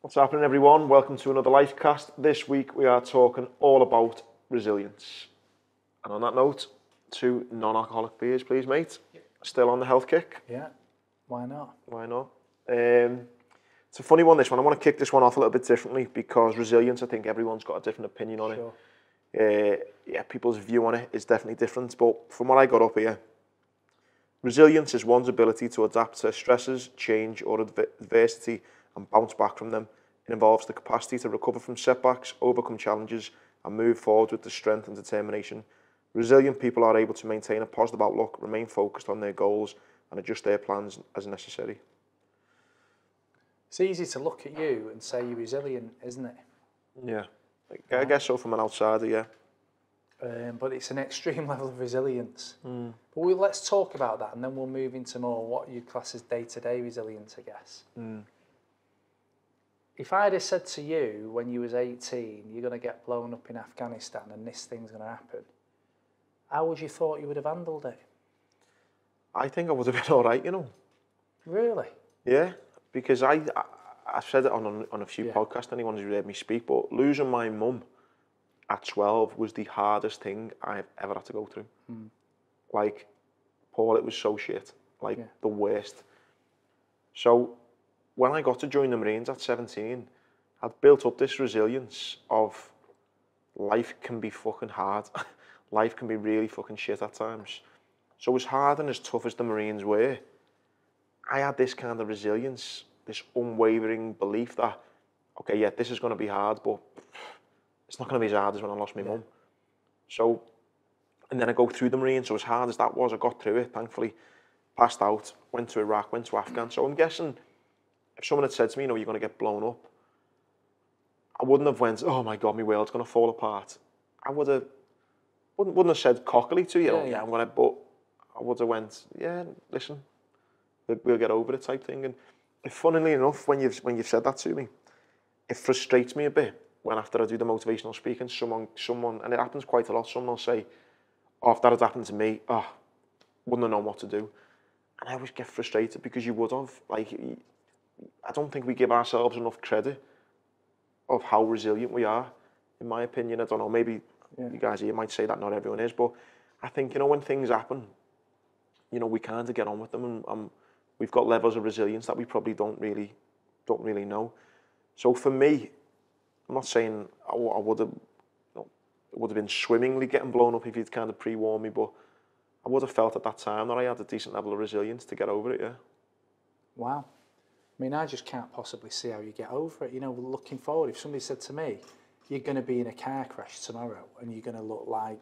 What's happening, everyone? Welcome to another LIFECAST. This week we are talking all about resilience. And on that note, 2 non-alcoholic beers, please, mate. Yep. Still on the health kick? Yeah, why not? Why not? It's a funny one, this one. I want to kick this one off a little bit differently because resilience, I think everyone's got a different opinion on it. Yeah, people's view on it is definitely different. But from what I got up here, resilience is one's ability to adapt to stresses, change, or adversity and bounce back from them. It involves the capacity to recover from setbacks, overcome challenges, and move forward with the strength and determination. Resilient people are able to maintain a positive outlook, remain focused on their goals, and adjust their plans as necessary. It's easy to look at you and say you're resilient, isn't it? Yeah, I guess so from an outsider, yeah. But it's an extreme level of resilience. But let's talk about that, and then we'll move into more what you class as day-to-day resilience, I guess. If I'd have said to you when you was 18, you're going to get blown up in Afghanistan and this thing's going to happen, how would you thought you would have handled it? I think I would have been all right, you know. Really? Yeah, because I've said it on a few podcasts, anyone who's heard me speak, but losing my mum at 12 was the hardest thing I've ever had to go through. Like, Paul, it was so shit. Like, the worst. So, when I got to join the Marines at 17, I'd built up this resilience of life can be fucking hard. Life can be really fucking shit at times. So as hard and as tough as the Marines were, I had this kind of resilience, this unwavering belief that, okay, yeah, this is going to be hard, but it's not going to be as hard as when I lost my mum. So, and then I go through the Marines, so as hard as that was, I got through it, thankfully, passed out, went to Iraq, went to Afghan. So I'm guessing, if someone had said to me, you know, you're going to get blown up, I wouldn't have went, oh my God, my world's going to fall apart. I wouldn't have said cockily to you, I'm going to, but I would have went, yeah, listen, we'll get over it type thing. And funnily enough, when you've said that to me, it frustrates me a bit when after I do the motivational speaking, someone, and it happens quite a lot, someone will say, oh, if that had happened to me, wouldn't have known what to do. And I always get frustrated because you would have, like, I don't think we give ourselves enough credit of how resilient we are, in my opinion. I don't know, maybe you guys here might say that not everyone is, but I think, you know, when things happen, you know, we kind of get on with them, and we've got levels of resilience that we probably don't really know. So for me, I'm not saying I would have, it would have been swimmingly getting blown up if you'd kind of pre-warned me, but I would have felt at that time that I had a decent level of resilience to get over it, yeah. Wow. I mean, I just can't possibly see how you get over it. You know, looking forward, if somebody said to me, you're going to be in a car crash tomorrow and you're going to look like,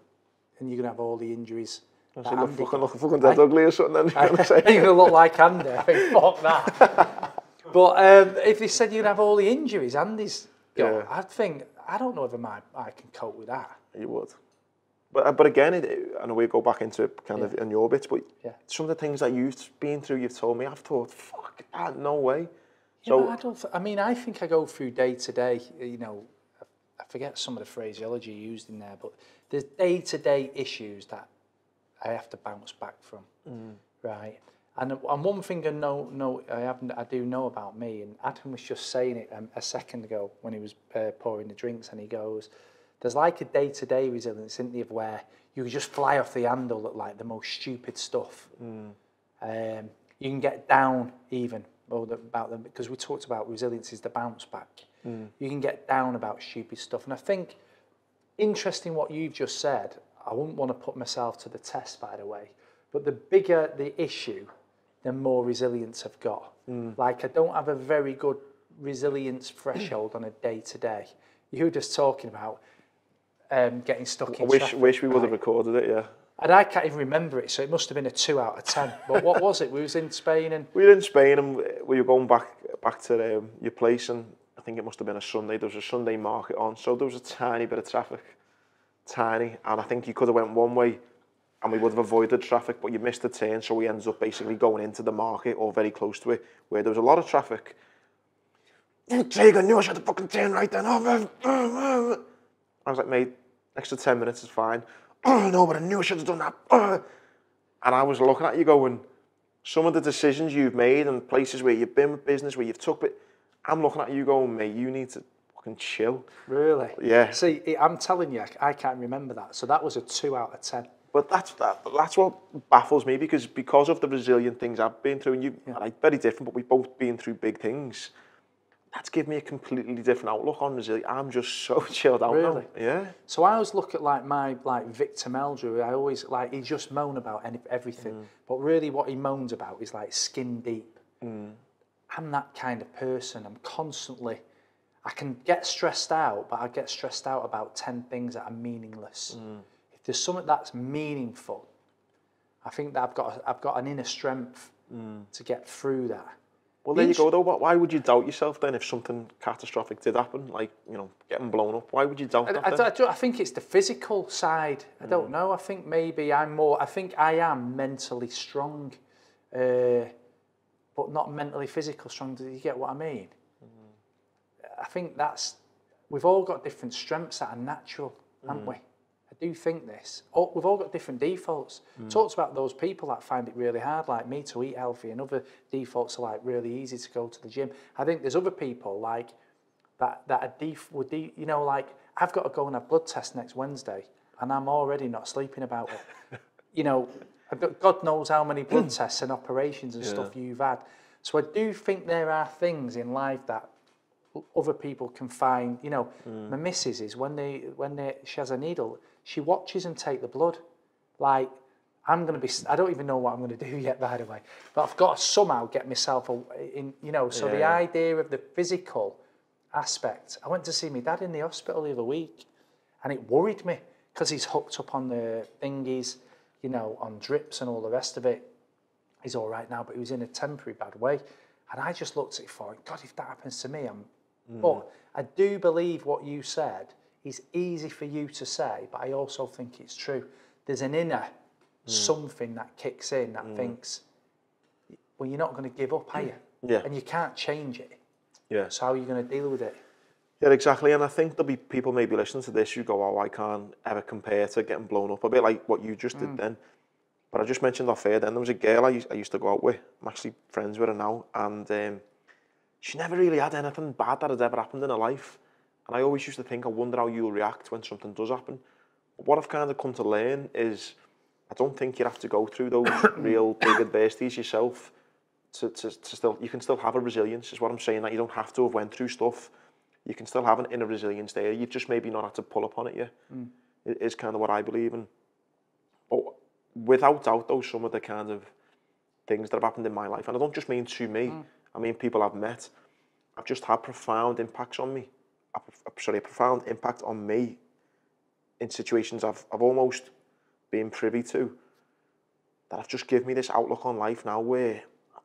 and you're going to have all the injuries. I said, look fucking dead ugly or something then. You're going to look like Andy. I think, fuck that. But if they said you'd have all the injuries, Andy's got, I'd think, I don't know if I can cope with that. You would. But again, I know we go back into it kind of in your bits, but some of the things that you've been through, you've told me, I've thought, fuck that, no way. Yeah, so I think I go through day to day, you know, I forget some of the phraseology used in there, but there's day-to-day issues that I have to bounce back from, right? And one thing I do know about me, and Adam was just saying it a second ago when he was pouring the drinks, and he goes, there's like a day-to-day resilience, isn't there, of where you just fly off the handle at like the most stupid stuff. You can get down even about them, because we talked about resilience is the bounce back. You can get down about stupid stuff. And I think, interesting what you've just said, I wouldn't want to put myself to the test, by the way, but the bigger the issue, the more resilience I've got. Like, I don't have a very good resilience threshold on a day-to-day. You were just talking about getting stuck in traffic. Wish we would have recorded it, yeah. And I can't even remember it, so it must have been a 2 out of 10. But what was it? We was in Spain and... We were in Spain and we were going back to your place, and I think it must have been a Sunday. There was a Sunday market on, so there was a tiny bit of traffic. Tiny. And I think you could have went one way and we would have avoided traffic, but you missed the turn, so we ended up basically going into the market or very close to it, where there was a lot of traffic. Jake, I knew I should have fucking turned right then. I was like, mate, extra 10 minutes is fine. Oh, no, but I knew I should have done that. And I was looking at you going, some of the decisions you've made and places where you've been with business, where you've took it, I'm looking at you going, mate, you need to fucking chill. Really? Yeah. See, I'm telling you, I can't remember that. So that was a 2 out of 10. But that's what baffles me, because of the resilient things I've been through, and you are like very different, but we've both been through big things. That's given me a completely different outlook on resilience. I'm just so chilled out now. Yeah. So I always look at like my Victor Meldrew. I always he just moan about everything, but really what he moans about is like skin deep. I'm that kind of person. I'm constantly. I can get stressed out, but I get stressed out about 10 things that are meaningless. If there's something that's meaningful, I think that I've got an inner strength to get through that. Well, there you go, though. Why would you doubt yourself then if something catastrophic did happen, like, you know, getting blown up? Why would you doubt that then? I think it's the physical side. I don't know. I think maybe I think I am mentally strong, but not mentally physical strong. Do you get what I mean? I think we've all got different strengths that are natural, haven't we? I do think this. We've all got different defaults. Talked about those people that find it really hard, like me, to eat healthy, and other defaults are like really easy to go to the gym. I think there's other people like that are you know, like I've got to go and have blood test next Wednesday, and I'm already not sleeping about it. You know, God knows how many blood tests and operations and stuff you've had. So I do think there are things in life that other people can find. You know, my missus is when she has a needle, she watches them take the blood. Like, I don't even know what I'm going to do yet, by the way. But I've got to somehow get myself in, you know. So the idea of the physical aspect. I went to see my dad in the hospital the other week, and it worried me because he's hooked up on the thingies, you know, on drips and all the rest of it. He's all right now, but he was in a temporary bad way. And I just looked at it for, God, if that happens to me, But I do believe what you said is easy for you to say, but I also think it's true. There's an inner something that kicks in that thinks, well, you're not going to give up, are you? Yeah. And you can't change it. Yeah. So how are you going to deal with it? Yeah, exactly. And I think there'll be people maybe listening to this who go, oh, I can't ever compare to getting blown up, a bit like what you just did then. But I just mentioned off air then, there was a girl I used to go out with. I'm actually friends with her now. And she never really had anything bad that had ever happened in her life. And I always used to think, I wonder how you'll react when something does happen. But what I've kind of come to learn is, I don't think you have to go through those real big adversities yourself to still, you can still have a resilience, is what I'm saying, that you don't have to have went through stuff. You can still have an inner resilience there. You've just maybe not had to pull up on it yet. It is kind of what I believe in. But without doubt, though, some of the kind of things that have happened in my life, and I don't just mean to me, I mean people I've met, I've just had profound impacts on me. A profound impact on me in situations I've almost been privy to, that have just given me this outlook on life now where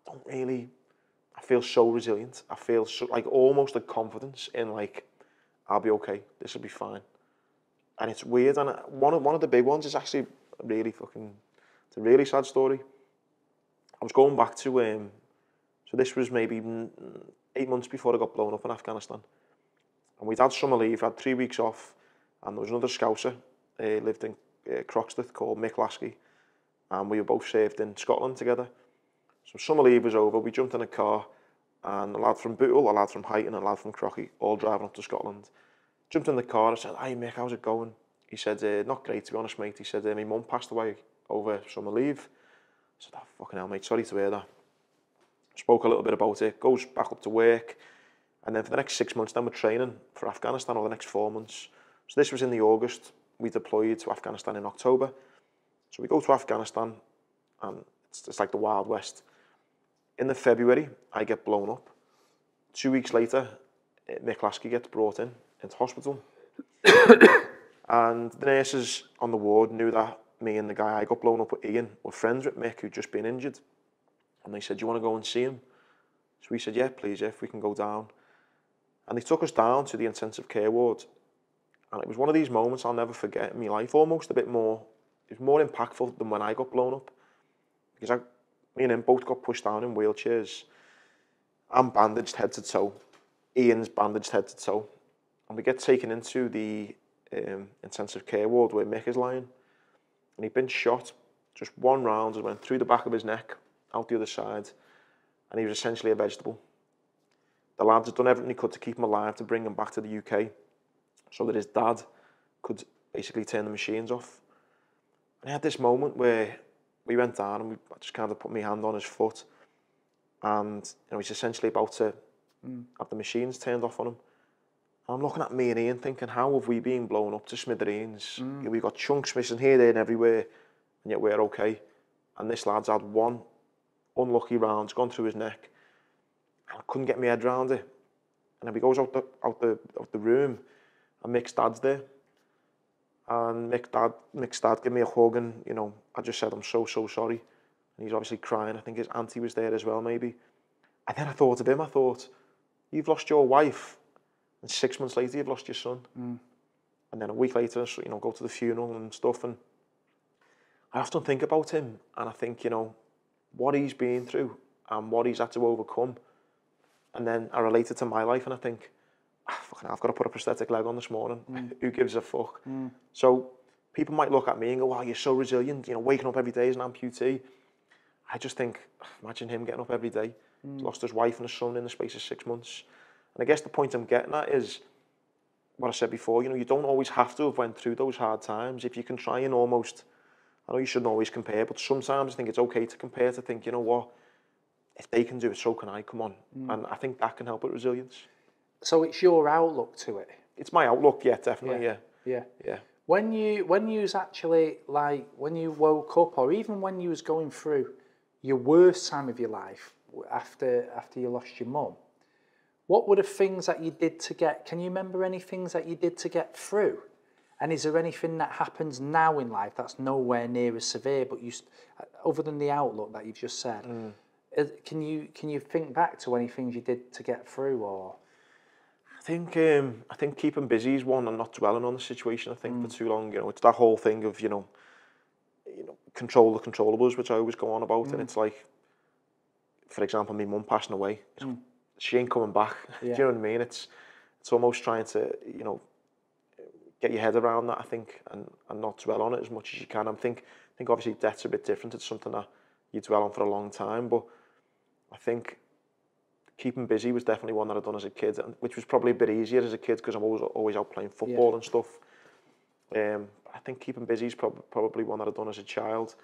I feel so resilient. I feel so, like, almost a confidence in, like, I'll be okay, this will be fine. And it's weird, and one of the big ones is actually it's a really sad story. I was going back to, so this was maybe 8 months before I got blown up in Afghanistan. And we'd had summer leave, had 3 weeks off, and there was another Scouser, lived in Croxteth, called Mick Lasky, and we were both served in Scotland together. So summer leave was over, we jumped in a car, and a lad from Bootle, a lad from Huyton, and a lad from Crocky, all driving up to Scotland. Jumped in the car, I said, "Hey Mick, how's it going?" He said, "Not great, to be honest, mate." He said, "My mum passed away over summer leave." I said, "Oh, fucking hell, mate, sorry to hear that." Spoke a little bit about it, goes back up to work, and then for the next 6 months, then we're training for Afghanistan, or the next 4 months. So this was in the August. We deployed to Afghanistan in October. So we go to Afghanistan, and it's like the Wild West. In the February, I get blown up. 2 weeks later, Mick Lasky gets brought into hospital. And the nurses on the ward knew that me and the guy I got blown up with, Ian, were friends with Mick, who'd just been injured. And they said, "Do you want to go and see him?" So we said, "Yeah, please, if we can go down." And they took us down to the intensive care ward. And it was one of these moments I'll never forget in my life, almost a bit more, it was more impactful than when I got blown up. Because me and him both got pushed down in wheelchairs. I'm bandaged head to toe. Ian's bandaged head to toe. And we get taken into the intensive care ward where Mick is lying. And he'd been shot. Just one round, it went through the back of his neck, out the other side. And he was essentially a vegetable. the lads had done everything they could to keep him alive, to bring him back to the UK, so that his dad could basically turn the machines off. And I had this moment where we went down and I just kind of put my hand on his foot, and he's essentially about to have the machines turned off on him. And I'm looking at me and Ian thinking, how have we been blown up to smithereens? We've got chunks missing here, there and everywhere, and yet we're okay. And this lad's had one unlucky round, it's gone through his neck, and I couldn't get my head around it. And then he goes out the room, and Mick's dad's there. And Mick's dad gave me a hug, and I just said, I'm so sorry. And he's obviously crying. I think his auntie was there as well, maybe. And then I thought of him. I thought, you've lost your wife, and 6 months later you've lost your son. And then a week later, go to the funeral and stuff. And I often think about him, and I think, what he's been through and what he's had to overcome. And then I relate it to my life, and I think, I've got to put a prosthetic leg on this morning. Who gives a fuck? So people might look at me and go, wow, you're so resilient, waking up every day as an amputee. I just think, imagine him getting up every day. He's lost his wife and his son in the space of 6 months. And I guess the point I'm getting at is what I said before, you don't always have to have went through those hard times. If you can try and almost, I know you shouldn't always compare, but sometimes I think it's okay to compare, to think, you know what, if they can do it, so can I, come on. And I think that can help with resilience. So it's your outlook to it? It's my outlook, yeah, definitely, yeah. When you was actually, like, when you woke up, or even when you was going through your worst time of your life, after you lost your mum, what were the things that you did to get, can you remember any things that you did to get through? And is there anything that happens now in life that's nowhere near as severe, but other than the outlook that you've just said, can you think back to any things you did to get through, or? I think keeping busy is one, and not dwelling on the situation, I think, for too long. It's that whole thing of, control the controllables, which I always go on about. And it's like, for example, my mum passing away. She ain't coming back. Do you know what I mean? It's almost trying to, get your head around that, I think, and not dwell on it as much as you can. I think obviously death's a bit different. It's something that you dwell on for a long time, but I think keeping busy was definitely one that I'd done as a kid, which was probably a bit easier as a kid because I'm always out playing football and stuff. I think keeping busy is probably one that I'd done as a child.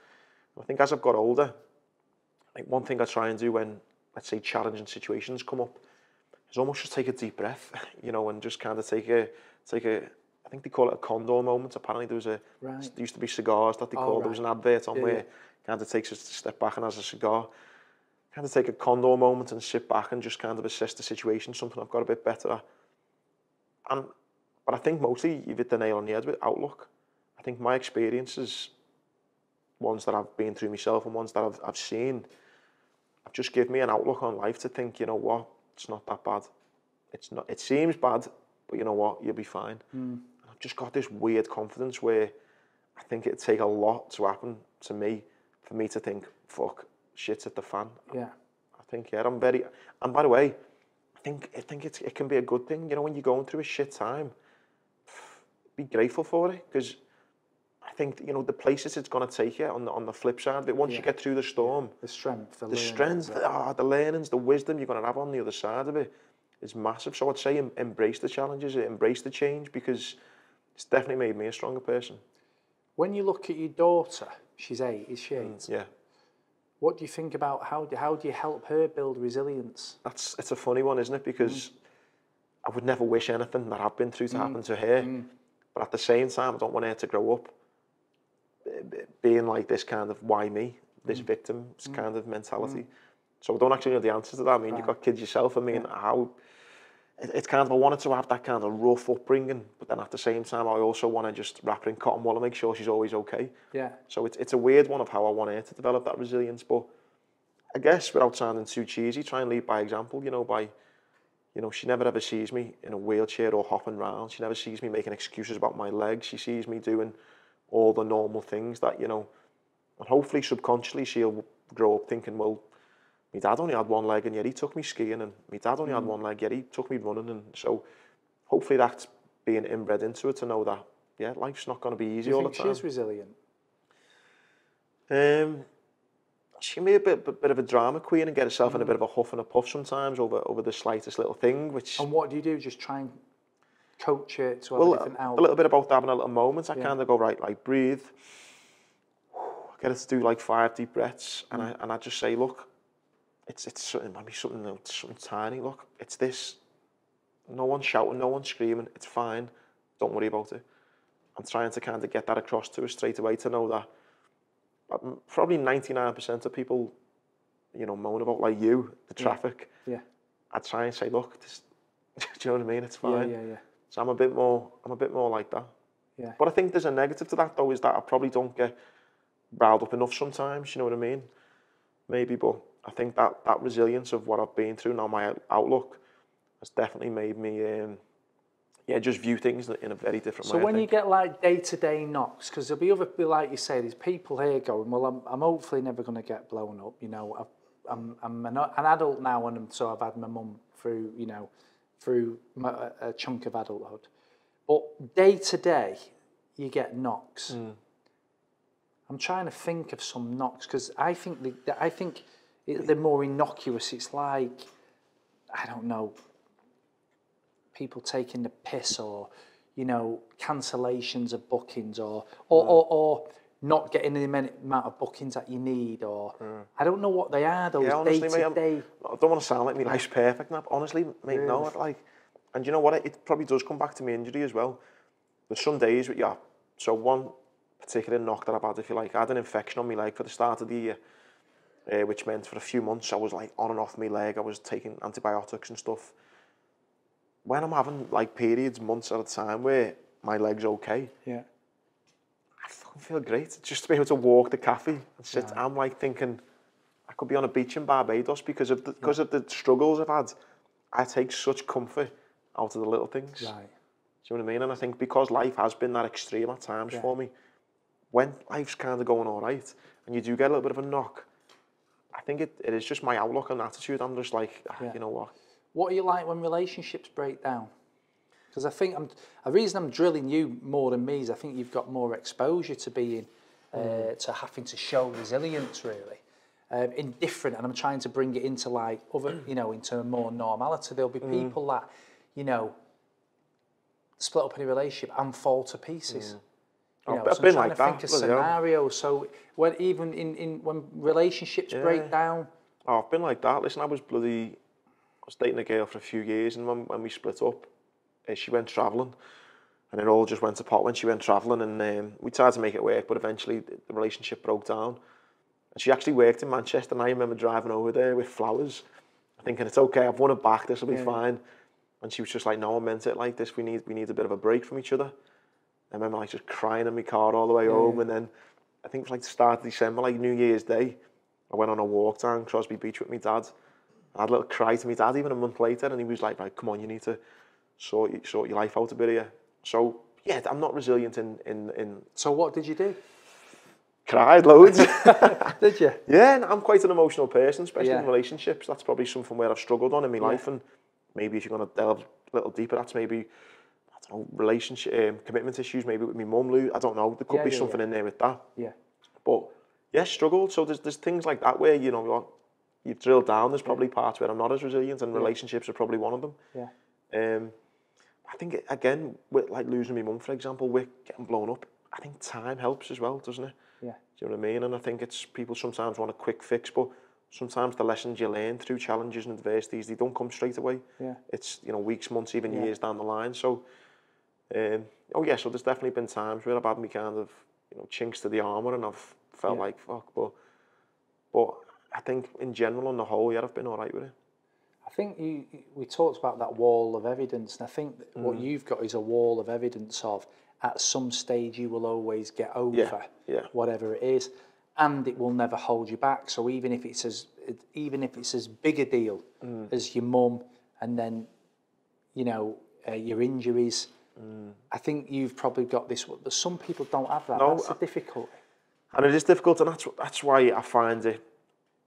I think as I've got older, I think one thing I try and do when, let's say, challenging situations come up is almost just take a deep breath, and just kind of take a, I think they call it a condor moment. Apparently there used to be cigars that they called. There was an advert on where kind of takes us to step back and has a cigar. Kind of take a condor moment and sit back and just kind of assess the situation, something I've got a bit better at. But I think mostly you've hit the nail on the head with outlook. I think my experiences, ones that I've been through myself and ones that I've seen, have just given me an outlook on life to think, you know what, it's not that bad. It seems bad, but you know what, you'll be fine. I've just got this weird confidence where I think it'd take a lot to happen to me for me to think, fuck, shit's at the fan. Yeah. I think, I'm very, and by the way, I think it can be a good thing, when you're going through a shit time, be grateful for it, because I think, the places it's going to take you on the flip side of it, once you get through the storm, the strength, the learnings, the wisdom you're going to have on the other side of it is massive. So I'd say embrace the challenges, embrace the change, because it's definitely made me a stronger person. When you look at your daughter, she's 8, is she 8? Yeah. What do you think about how do you help her build resilience? It's a funny one, isn't it? Because I would never wish anything that I've been through to happen to her. But at the same time, I don't want her to grow up being like this kind of why me, this victim kind of mentality. So I don't actually know the answer to that. I mean, you've got kids yourself. I mean, how... It's kind of, I wanted to have that kind of rough upbringing, but then at the same time, I also want to just wrap her in cotton wool and make sure she's always okay. Yeah. So it's a weird one of how I want her to develop that resilience, but I guess without sounding too cheesy, try and lead by example, she never ever sees me in a wheelchair or hopping around. She never sees me making excuses about my legs. She sees me doing all the normal things that, and hopefully subconsciously she'll grow up thinking, well, my dad only had one leg and yet he took me skiing, and my dad only had one leg yet he took me running, and so hopefully that's being inbred into it, to know that life's not going to be easy all the time. She's resilient? she can be a bit of a drama queen and get herself in a bit of a huff and a puff sometimes over the slightest little thing, which... And what do you do? Just try and coach it to have well, a different out? a little bit about having a little moment. I kind of go, right, like, breathe. Get her to do, like, 5 deep breaths. And I just say, look, it's something, maybe something tiny. Look, it's this. No one's shouting, no one's screaming. It's fine. Don't worry about it. I'm trying to kind of get that across to her straight away, to know that probably 99% of people, you know, moan about, like you, the traffic. Yeah. I try and say, look, this, do you know what I mean? It's fine. Yeah. So I'm a bit more like that. Yeah. But I think there's a negative to that, though, is that I probably don't get riled up enough sometimes, you know what I mean? Maybe, but I think that resilience of what I've been through, now my outlook, has definitely made me, just view things in a very different way. So when you get like day-to-day knocks, because there'll be other, like you say, there's people here going, well, I'm hopefully never going to get blown up, you know. I'm an adult now, and so I've had my mum through, you know, a chunk of adulthood. But day-to-day, you get knocks. I'm trying to think of some knocks, because I think they're more innocuous. It's like, I don't know, people taking the piss, or, you know, cancellations of bookings, or not getting the amount of bookings that you need, or I don't know what they are. Those honestly, day-to-day. mate, I don't want to sound like my life's perfect now. Honestly, mate, really? No, and you know what? It probably does come back to my injury as well. There's some days, so one particular knock that I've had, if you like, I had an infection on my leg for the start of the year, which meant for a few months I was like on and off my leg. I was taking antibiotics and stuff. When I'm having like periods, months at a time, where my leg's okay, I fucking feel great. Just to be able to walk the cafe and sit, I'm like thinking I could be on a beach in Barbados because of the struggles I've had. I take such comfort out of the little things. Right. Do you know what I mean? And I think because life has been that extreme at times for me, when life's kind of going all right and you do get a little bit of a knock, I think it is just my outlook and attitude. I'm just like, you know what? What are you like when relationships break down? Because I think the reason I'm drilling you more than me is I think you've got more exposure to being, to having to show resilience, really, in different, and I'm trying to bring it into like other, you know, into a more normality. There'll be people that, you know, split up in a relationship and fall to pieces. You know, I've been like that. Think of scenarios. So when when relationships break down. Oh, I've been like that. Listen, I was dating a girl for a few years, and when we split up, she went travelling, and it all just went to pot when she went travelling, and we tried to make it work, but eventually the relationship broke down. And she actually worked in Manchester, and I remember driving over there with flowers, thinking, it's okay, I've won it back, this will be fine. And she was just like, no, I meant it like this, we need a bit of a break from each other. I remember like just crying in my car all the way home, and then I think it was like the start of December, like New Year's Day, I went on a walk down Crosby Beach with my dad. I had a little cry to my dad even a month later, and he was like, right, come on, you need to sort your life out a bit here. So, yeah, I'm not resilient in... So what did you do? Cried loads. Did you? Yeah, and I'm quite an emotional person, especially in relationships. That's probably something where I've struggled on in my life, and maybe if you're going to delve a little deeper, that's maybe, I don't know, relationship, commitment issues, maybe with my mum, I don't know, there could be something in there with that. Yeah. But, yeah, struggled. So there's things like that where, you know, you've drilled down, there's probably parts where I'm not as resilient, and relationships are probably one of them. Yeah. I think, again, with like losing my mum, for example, with getting blown up, I think time helps as well, doesn't it? Yeah. Do you know what I mean? And I think it's people sometimes want a quick fix, but sometimes the lessons you learn through challenges and adversities, they don't come straight away. Yeah. It's, you know, weeks, months, even years down the line. So, so there's definitely been times where I've had me kind of, you know, chinks to the armour, and I've felt like, fuck, but I think in general, on the whole, I've been all right with it. I think we talked about that wall of evidence, and I think what you've got is a wall of evidence of at some stage you will always get over whatever it is, and it will never hold you back. So even if it's as big a deal as your mum, and then, you know, your injuries, I think you've probably got this. But some people don't have that. No, that's the difficulty. And it is difficult, and that's why I find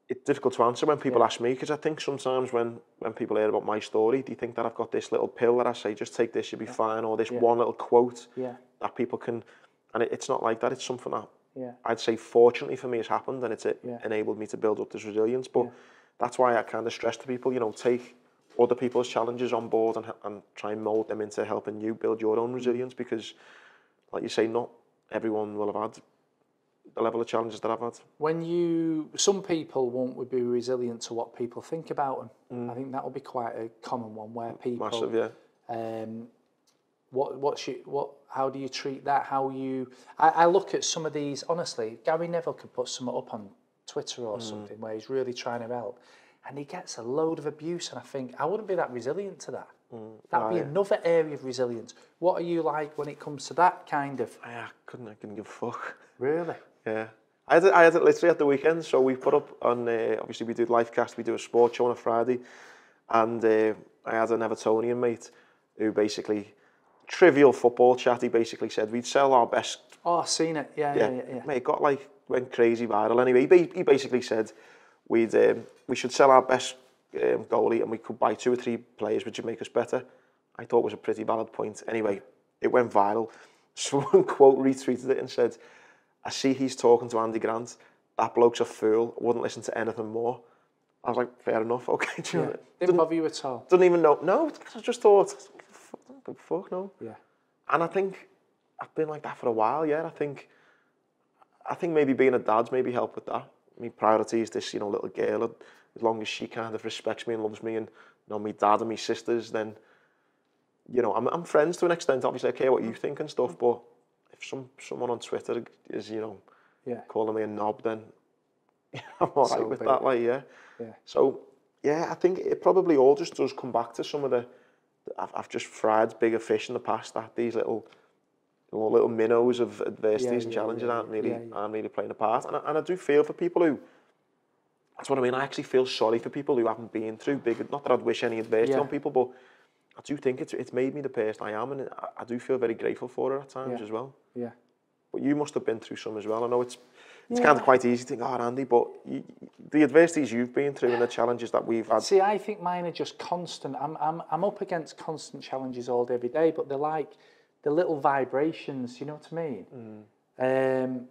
it's difficult to answer when people ask me, because I think sometimes when people hear about my story, they think that I've got this little pill that I say, just take this, you'll be fine, or this one little quote that people can, and it's not like that. It's something that I'd say fortunately for me it's happened, and it's enabled me to build up this resilience. But that's why I kind of stress to people, you know, take other people's challenges on board and try and mold them into helping you build your own resilience, because, like you say, not everyone will have had the level of challenges that I've had. Some people won't be resilient to what people think about them. I think that will be quite a common one where people... Massive, yeah. How do you treat that? I look at some of these, honestly, Gary Neville could put something up on Twitter or something where he's really trying to help, and he gets a load of abuse, and I think, I wouldn't be that resilient to that. That'd be another area of resilience. What are you like when it comes to that kind of... I couldn't give a fuck. Really? Yeah. I had it literally at the weekend, so we put up on, obviously we do LIFECAST, we do a sports show on a Friday, and I had an Evertonian mate who basically, trivial football chat, he basically said we'd sell our best... Oh, I've seen it, yeah. Mate, went crazy viral. Anyway, he basically said we should sell our best goalie and we could buy 2 or 3 players which would make us better. I thought it was a pretty valid point. Anyway, it went viral. Someone quote retweeted it and said, "I see he's talking to Andy Grant. That bloke's a fool. I wouldn't listen to anything more." I was like, fair enough, okay. Didn't bother you at all? Didn't even know. No, I just thought, fuck no. Yeah. And I think I've been like that for a while, yeah. I think maybe being a dad's maybe helped with that. My priority is this, you know, little girl. As long as she kind of respects me and loves me, and, you know, my dad and my sisters, then, you know, I'm friends to an extent. Obviously, I care what you think and stuff, but if someone on Twitter is, you know, calling me a knob, then I'm all right with that, like, yeah. So, yeah, I think it probably all just does come back to some of the... I've just fried bigger fish in the past, that these little minnows of adversities and challenges aren't really playing a part. And I do feel for people who... That's what I mean. I actually feel sorry for people who haven't been through big... Not that I'd wish any adversity on people, but I do think it's made me the person I am, and I do feel very grateful for it at times as well. Yeah. But you must have been through some as well. I know it's kind of quite easy to think, oh, Andy, but the adversities you've been through and the challenges that we've had... See, I think mine are just constant. I'm up against constant challenges all day, every day, but they're like the little vibrations, you know what I mean?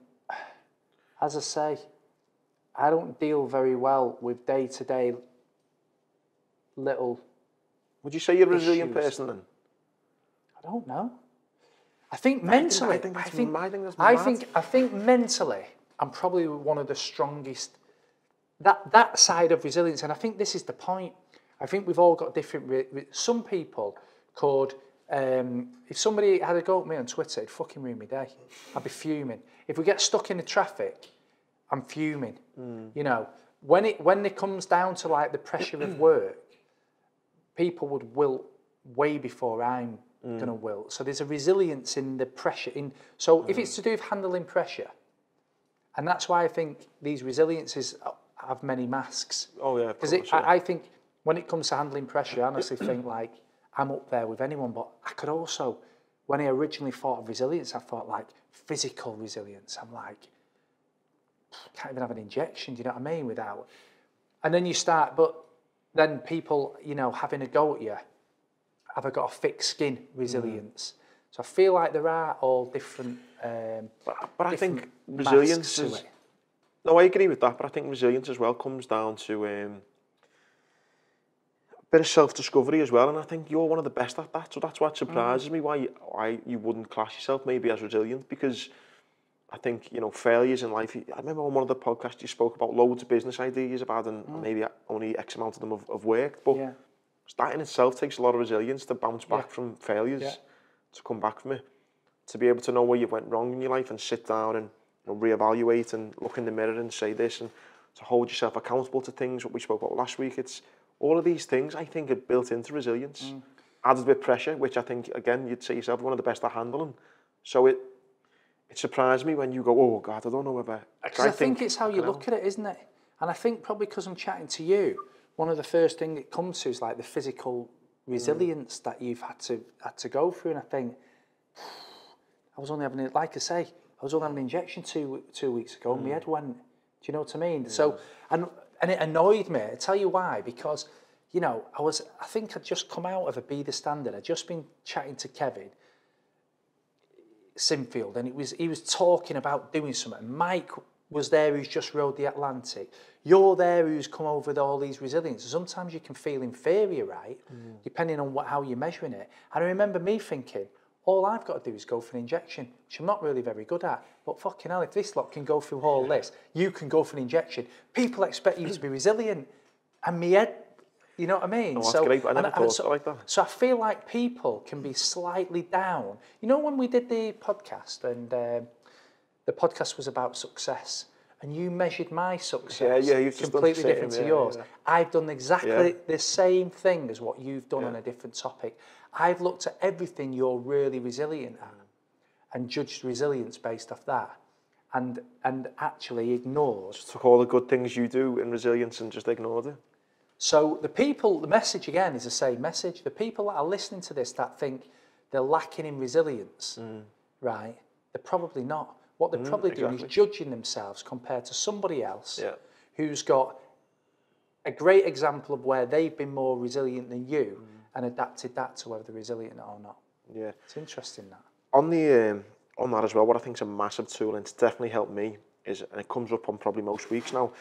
As I say, I don't deal very well with day-to-day little... Would you say you're a resilient person then? I don't know. I think mentally... I think mentally, I'm probably one of the strongest... That side of resilience, and I think this is the point. I think we've all got different... Some people could... if somebody had a go at me on Twitter, it'd fucking ruin my day. I'd be fuming. If we get stuck in the traffic, I'm fuming. You know, when it comes down to like the pressure of work, people would wilt way before I'm going to wilt. So there's a resilience in the pressure. So if it's to do with handling pressure, and that's why I think these resiliences have many masks. Oh yeah, because I think when it comes to handling pressure, I honestly think like I'm up there with anyone. But I could also, when I originally thought of resilience, I thought like physical resilience. I'm like, can't even have an injection. Do you know what I mean? Without, and then you start, but then people, you know, having a go at you. Have I got a thick skin resilience? So I feel like there are all different. But I think resilience is. No, I agree with that. But I think resilience as well comes down to a bit of self-discovery as well. And I think you're one of the best at that. So that's what surprises me. Why you wouldn't class yourself maybe as resilient? Because I think, you know, failures in life. I remember on one of the podcasts you spoke about loads of business ideas you've had, and maybe only X amount of them have worked. But that in itself takes a lot of resilience to bounce back from failures, to come back from it, to be able to know where you went wrong in your life and sit down and, you know, reevaluate and look in the mirror and say this, and to hold yourself accountable to things, what we spoke about last week. It's all of these things I think are built into resilience, added with pressure, which I think, again, you'd say yourself, one of the best at handling. So it surprised me when you go, oh God, I don't know whether... Because I think it's how you look at it, isn't it? And I think probably because I'm chatting to you, one of the first things it comes to is like the physical resilience that you've had to go through. And I think I was only having, like I say, I was only having an injection two weeks ago, and my head went. Do you know what I mean? Yeah. So and it annoyed me. I tell you why, because you know I think I'd just come out of a Be the Standard. I'd just been chatting to Kevin. Sinfield, and he was talking about doing something. Mike was there who's just rode the Atlantic. You're there who's come over with all these resilience. Sometimes you can feel inferior, right? Depending on how you're measuring it. And I remember me thinking, all I've got to do is go for an injection, which I'm not really very good at. But fucking hell, if this lot can go through all this, you can go for an injection. People expect you to be resilient. And me head, you know what I mean? Oh, that's great. I never thought like that. So I feel like people can be slightly down. You know, when we did the podcast, and the podcast was about success, and you measured my success you've completely different to yours. Yeah. I've done exactly the same thing as what you've done on a different topic. I've looked at everything you're really resilient at and judged resilience based off that, and actually ignored. Just took all the good things you do in resilience and just ignored it. So the message again is the same message. The people that are listening to this that think they're lacking in resilience, right? They're probably not. What they're probably doing is judging themselves compared to somebody else who's got a great example of where they've been more resilient than you and adapted that to whether they're resilient or not. Yeah, it's interesting that. On that as well, what I think is a massive tool, and it's definitely helped me, is, and it comes up on probably most weeks now,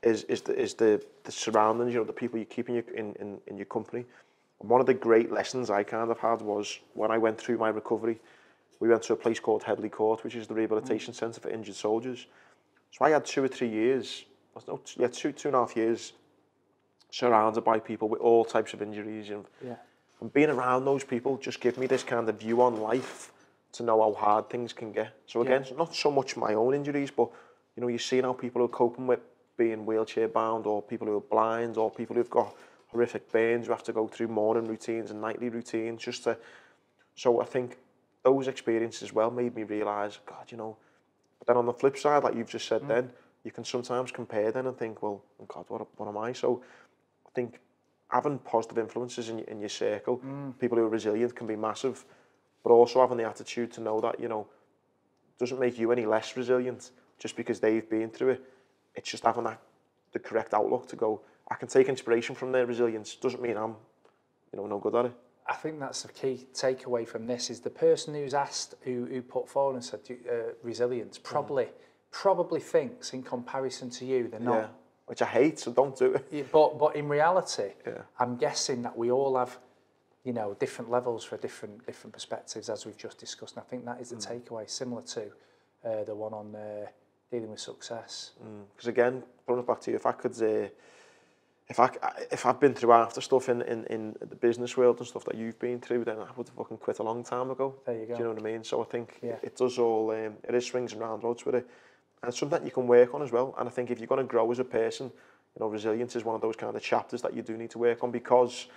is the surroundings, you know, the people you keep in your company. And one of the great lessons I kind of had was when I went through my recovery, we went to a place called Headley Court, which is the rehabilitation centre for injured soldiers. So I had 2 or 3 years, two and a half years, surrounded by people with all types of injuries, and being around those people just gave me this kind of view on life to know how hard things can get. So again, not so much my own injuries, but you know, you're seeing how people are coping with being wheelchair bound, or people who are blind, or people who've got horrific burns who have to go through morning routines and nightly routines so I think those experiences as well made me realise, God, you know, but then on the flip side, like you've just said then, you can sometimes compare then and think, well, God, what am I? So I think having positive influences in your circle, people who are resilient, can be massive, but also having the attitude to know that, you know, doesn't make you any less resilient just because they've been through it. It's just having the correct outlook to go, I can take inspiration from their resilience. Doesn't mean I'm, you know, no good at it. I think that's the key takeaway from this, is the person who's asked, who put forward and said resilience, probably thinks in comparison to you they're not. Yeah, which I hate, so don't do it. But in reality, I'm guessing that we all have, you know, different levels for different perspectives, as we've just discussed. And I think that is the takeaway, similar to the one on dealing with success. Because again, putting it back to you, if I could, if I've been through after stuff in the business world and stuff that you've been through, then I would have fucking quit a long time ago. There you go. Do you know what I mean? So I think it does all, it is swings and roundabouts with it. And it's something that you can work on as well. And I think if you're going to grow as a person, you know, resilience is one of those kind of chapters that you do need to work on, because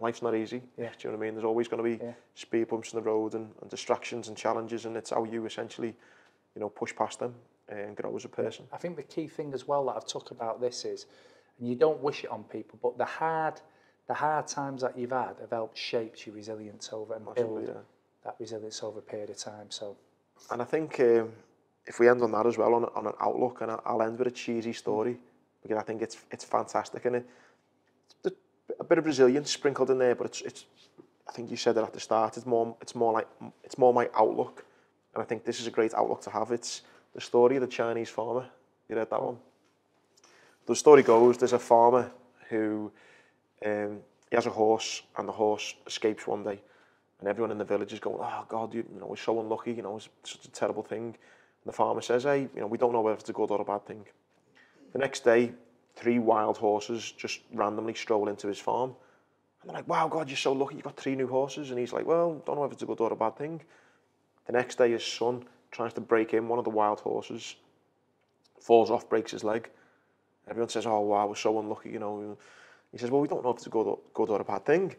life's not easy. Yeah. Do you know what I mean? There's always going to be speed bumps in the road and distractions and challenges, and it's how you essentially, you know, push past them and grow as a person. I think the key thing as well that I've talked about this is, and you don't wish it on people, but the hard times that you've had have helped shape your resilience over and build that resilience over a period of time. So, and I think if we end on that as well, on an outlook, and I'll end with a cheesy story, because I think it's fantastic, and it's a bit of resilience sprinkled in there, but it's I think you said it at the start. It's more my outlook, and I think this is a great outlook to have. It's the story of the Chinese farmer. You read that one? The story goes, there's a farmer who he has a horse, and the horse escapes one day, and everyone in the village is going, oh God, you know, we're so unlucky, you know, it's such a terrible thing. And the farmer says, hey, you know, we don't know whether it's a good or a bad thing. The next day, 3 wild horses just randomly stroll into his farm, and they're like, wow, God, you're so lucky, you've got 3 new horses. And he's like, well, don't know if it's a good or a bad thing. The next day, his son tries to break in one of the wild horses, falls off, breaks his leg. Everyone says, oh, wow, we're so unlucky, you know. He says, well, we don't know if it's a good or a bad thing.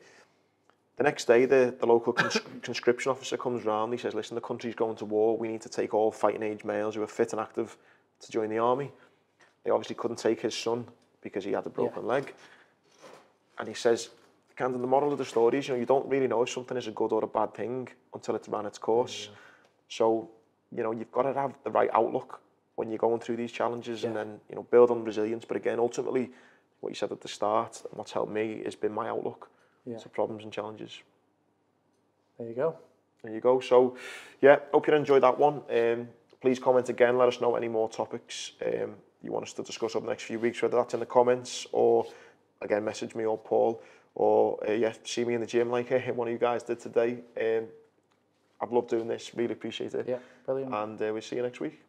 The next day, the local conscription officer comes round. He says, listen, the country's going to war. We need to take all fighting-age males who are fit and active to join the army. They obviously couldn't take his son because he had a broken leg. And he says, kind of the moral of the story is, you know, you don't really know if something is a good or a bad thing until it's ran its course. So, you know, you've got to have the right outlook when you're going through these challenges, and then, you know, build on resilience. But again, ultimately, what you said at the start, and what's helped me has been my outlook to problems and challenges. There you go. There you go. So, yeah, hope you enjoyed that one. Please comment again. Let us know any more topics you want us to discuss over the next few weeks, whether that's in the comments or, again, message me or Paul or, see me in the gym like one of you guys did today. I've loved doing this. Really appreciate it. Yeah, brilliant. And we'll see you next week.